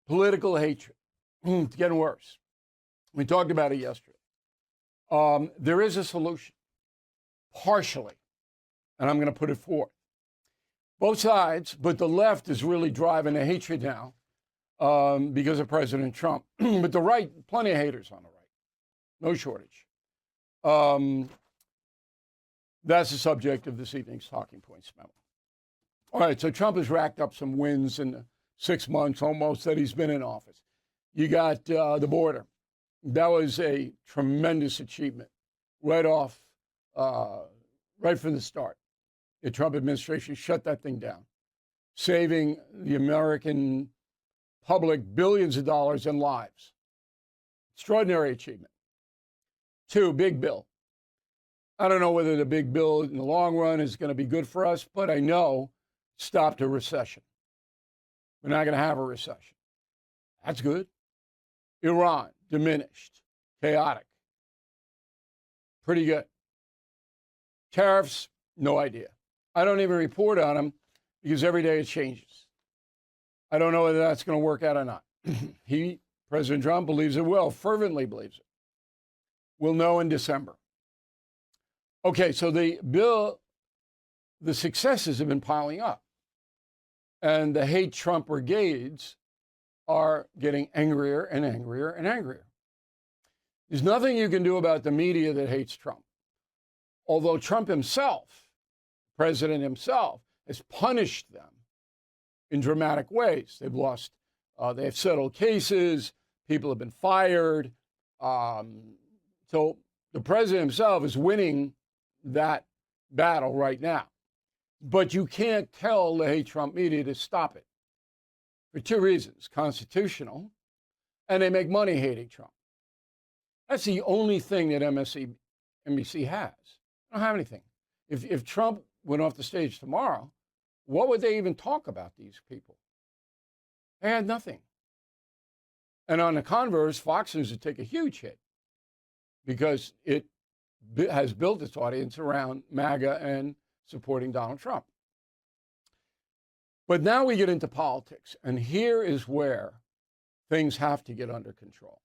political hatred. It's getting worse. We talked about it yesterday. There is a solution, partially, and I'm going to put it forth. Both sides, but the left is really driving the hatred now because of President Trump. But the right, plenty of haters on the right, no shortage. That's the subject of this evening's Talking Points memo. All right, so Trump has racked up some wins in the 6 months almost that he's been in office. You got the border. That was a tremendous achievement right from the start. The Trump administration shut that thing down, saving the American public billions of dollars in lives. Extraordinary achievement. 2, big bill. I don't know whether the big bill in the long run is going to be good for us, but I know it stopped a recession. We're not going to have a recession. That's good. Iran, diminished, chaotic. Pretty good. Tariffs, no idea. I don't even report on them because every day it changes. I don't know whether that's going to work out or not. President Trump, believes it will, fervently believes it. We'll know in December. Okay, so the successes have been piling up. And the hate Trump brigades are getting angrier and angrier and angrier. There's nothing you can do about the media that hates Trump. Although Trump himself, president himself, has punished them in dramatic ways. They've lost, they have settled cases, people have been fired. So the president himself is winning that battle right now. But you can't tell the hate Trump media to stop it for 2 reasons: constitutional, and they make money hating Trump. That's the only thing that NBC has. They don't have anything. If Trump went off the stage tomorrow, what would they even talk about these people? They had nothing. And on the converse, Fox News would take a huge hit because it has built its audience around MAGA and supporting Donald Trump. But now we get into politics, and here is where things have to get under control.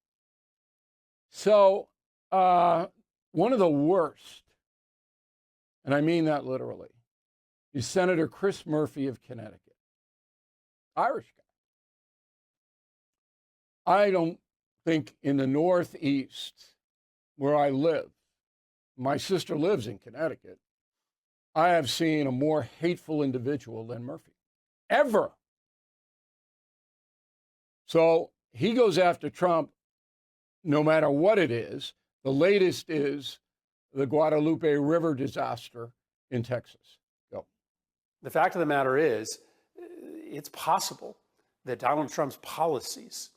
So one of the worst, and I mean that literally, is Senator Chris Murphy of Connecticut, Irish guy. I don't think in the Northeast, where I live, my sister lives in Connecticut, I have seen a more hateful individual than Murphy, ever. So he goes after Trump no matter what it is. The latest is the Guadalupe River disaster in Texas. Go. The fact of the matter is, it's possible that Donald Trump's policies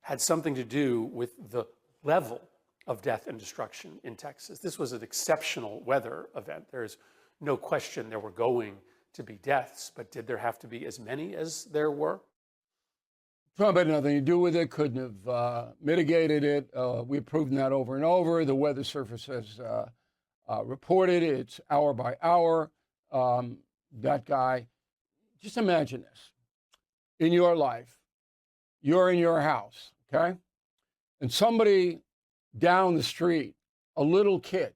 had something to do with the level of death and destruction in Texas. This was an exceptional weather event. There's no question there were going to be deaths, but did there have to be as many as there were? Trump had nothing to do with it, couldn't have mitigated it. We've proven that over and over. The Weather Service has reported it's hour by hour. That guy, just imagine this. In your life, you're in your house, okay? And somebody down the street, a little kid,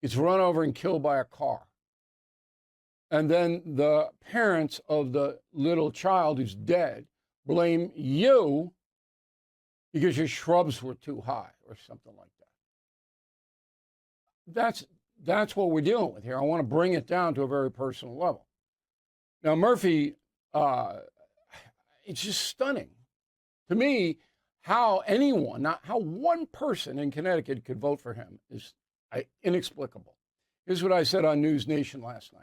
gets run over and killed by a car. And then the parents of the little child who's dead blame you because your shrubs were too high or something like that. That's what we're dealing with here. I want to bring it down to a very personal level. Now, Murphy, it's just stunning to me how one person in Connecticut could vote for him is inexplicable. Here's what I said on News Nation last night.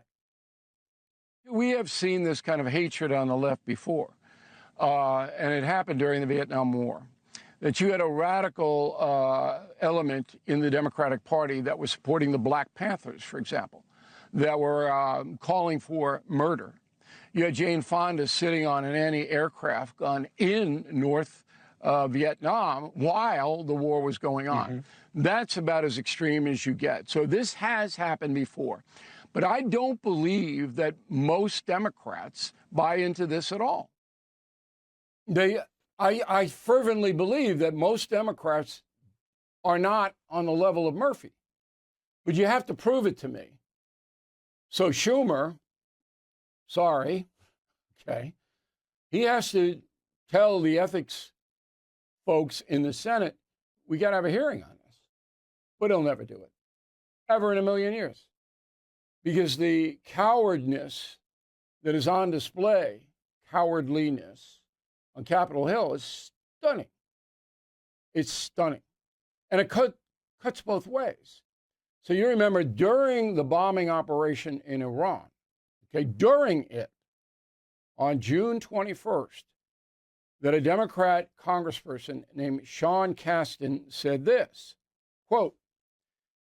We have seen this kind of hatred on the left before, and it happened during the Vietnam War, that you had a radical element in the Democratic Party that was supporting the Black Panthers, for example, that were calling for murder. You had Jane Fonda sitting on an anti-aircraft gun in North Vietnam while the war was going on. Mm-hmm. That's about as extreme as you get. So this has happened before. But I don't believe that most Democrats buy into this at all. They I fervently believe that most Democrats are not on the level of Murphy, but you have to prove it to me. So Schumer, sorry, okay, he has to tell the ethics folks in the Senate, we got to have a hearing on this. But he'll never do it, ever in a million years. Because the cowardness that is on display, cowardliness on Capitol Hill is stunning. It's stunning. And it cuts both ways. So you remember during the bombing operation in Iran, okay, during it, on June 21st, that a Democrat congressperson named Sean Casten said this, quote,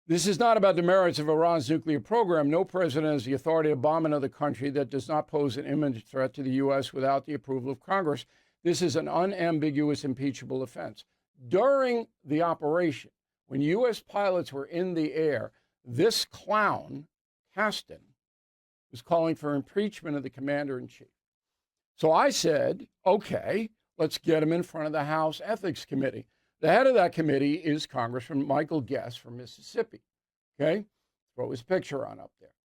"This is not about the merits of Iran's nuclear program. No president has the authority to bomb another country that does not pose an imminent threat to the U.S. without the approval of Congress. This is an unambiguous, impeachable offense." During the operation, when U.S. pilots were in the air, this clown, Casten, was calling for impeachment of the commander-in-chief. So I said, okay, let's get him in front of the House Ethics Committee. The head of that committee is Congressman Michael Guest from Mississippi. Okay? Throw his picture on up there.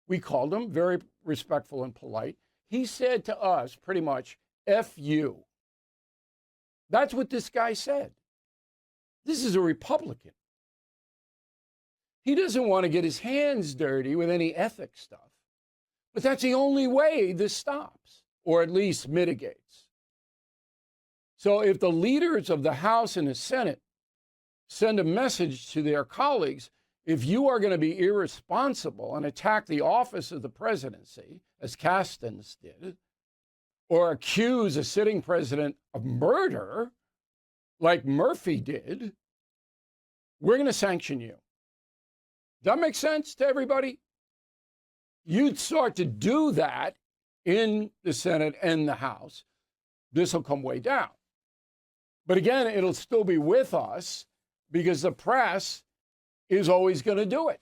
We called him, very respectful and polite. He said to us pretty much, F you. That's what this guy said. This is a Republican. He doesn't want to get his hands dirty with any ethics stuff. But that's the only way this stops, or at least mitigates. So if the leaders of the House and the Senate send a message to their colleagues, if you are going to be irresponsible and attack the office of the presidency, as Casten's did, or accuse a sitting president of murder, like Murphy did, we're going to sanction you. Does that make sense to everybody? You'd start to do that in the Senate and the House. This will come way down. But again, it'll still be with us because the press is always going to do it.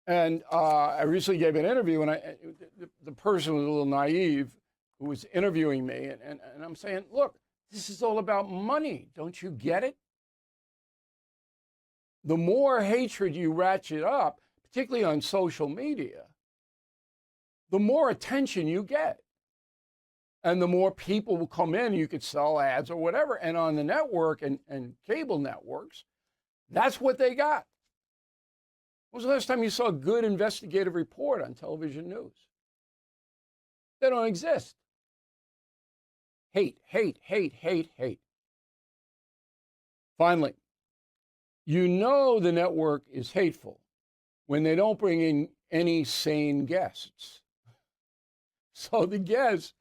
And I recently gave an interview, and the person was a little naive who was interviewing me. And I'm saying, look, this is all about money. Don't you get it? The more hatred you ratchet up, particularly on social media, the more attention you get. And the more people will come in, you could sell ads or whatever. And on the network and cable networks, that's what they got. When was the last time you saw a good investigative report on television news? They don't exist. Hate, hate, hate, hate, hate. Finally, you know the network is hateful when they don't bring in any sane guests. So the guests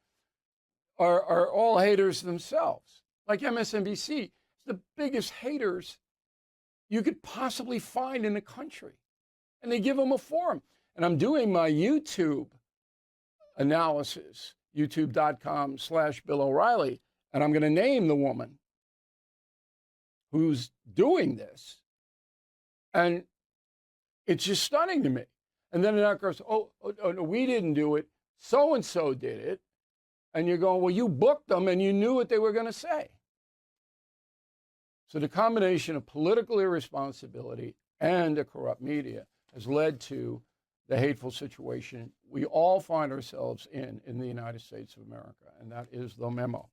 are all haters themselves. Like MSNBC, it's the biggest haters you could possibly find in the country. And they give them a forum. And I'm doing my YouTube analysis, youtube.com/Bill O'Reilly, and I'm going to name the woman who's doing this. And it's just stunning to me. And then it goes, oh, no, we didn't do it. So-and-so did it. And you're going, well, you booked them and you knew what they were going to say. So the combination of political irresponsibility and a corrupt media has led to the hateful situation we all find ourselves in the United States of America. And that is the memo.